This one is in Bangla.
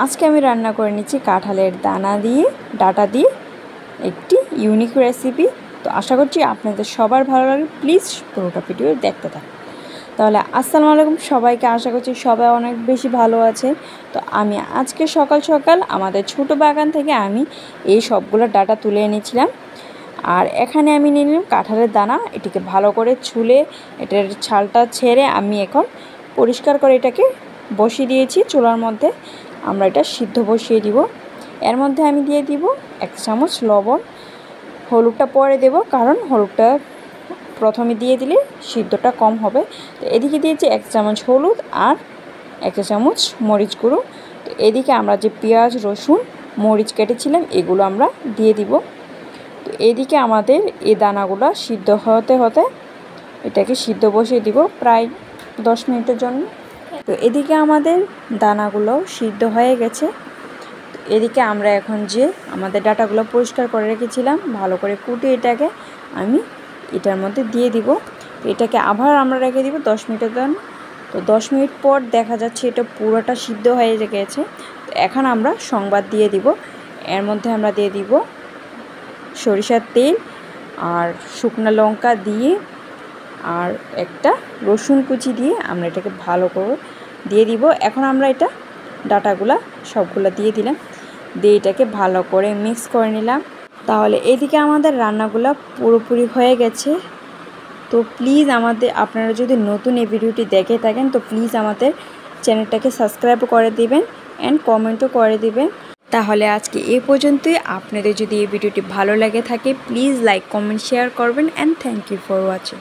আজকে আমি রান্না করে নিচ্ছি কাঁঠালের দানা দিয়ে ডাটা দিয়ে একটি ইউনিক রেসিপি। তো আশা করছি আপনাদের সবার ভালো লাগে। প্লিজ পুরোটা ভিডিও দেখতে থাকুন। তাহলে আসসালামু আলাইকুম সবাইকে, আশা করছি সবাই অনেক বেশি ভালো আছে। তো আমি আজকে সকাল সকাল আমাদের ছোট বাগান থেকে আমি এই সবগুলো ডাটা তুলে এনেছিলাম। আর এখানে আমি নিয়ে নিলাম কাঁঠালের দানা। এটিকে ভালো করে ছুলে এটার ছালটা ছেড়ে আমি এখন পরিষ্কার করে এটাকে বসিয়ে দিয়েছি চুলার মধ্যে। আমরা এটা সিদ্ধ বসিয়ে দিব। এর মধ্যে আমি দিয়ে দিব 1 চামচ লবণ। হলুদটা পরে দেব, কারণ হলুদটা প্রথমে দিয়ে দিলে সিদ্ধটা কম হবে। তো এদিকে দিয়েছি 1 চামচ হলুদ আর 1 চামচ মরিচ গুঁড়ো। তো এদিকে আমরা যে পেঁয়াজ, রসুন, মরিচ কেটেছিলাম এগুলো আমরা দিয়ে দিব। তো এদিকে আমাদের এই দানাগুলো সিদ্ধ হতে হতে এটাকে সিদ্ধ বসিয়ে দিব প্রায় 10 মিনিটের জন্য। তো এদিকে আমাদের দানাগুলো সিদ্ধ হয়ে গেছে। তো এদিকে আমরা এখন যে আমাদের ডাটাগুলো পরিষ্কার করে রেখেছিলাম ভালো করে কুটে এটাকে আমি এটার মধ্যে দিয়ে দিব। তো এটাকে আবার আমরা রেখে দিব 10 মিনিটের জন্য। তো 10 মিনিট পর দেখা যাচ্ছে এটা পুরোটা সিদ্ধ হয়ে গেছে। তো এখন আমরা সংবাদ দিয়ে দিব। এর মধ্যে আমরা দিয়ে দিব সরিষার তেল আর শুকনো লঙ্কা দিয়ে আর একটা রসুন কুচি দিয়ে আমরা এটাকে ভালো করে দিয়ে দিব। এখন আমরা এটা ডাটাগুলা সবগুলো দিয়ে দিলাম, দিয়ে এটাকে ভালো করে মিক্স করে নিলাম। তাহলে এদিকে আমাদের রান্নাগুলো পুরোপুরি হয়ে গেছে। তো প্লিজ আপনারা যদি নতুন এই ভিডিওটি দেখে থাকেন তো প্লিজ আমাদের চ্যানেলটাকে সাবস্ক্রাইব করে দিবেন অ্যান্ড কমেন্টও করে দিবেন। তাহলে আজকে এই পর্যন্তই। আপনাদের যদি এই ভিডিওটি ভালো লাগে থাকে প্লিজ লাইক, কমেন্ট, শেয়ার করবেন and thank you for watching.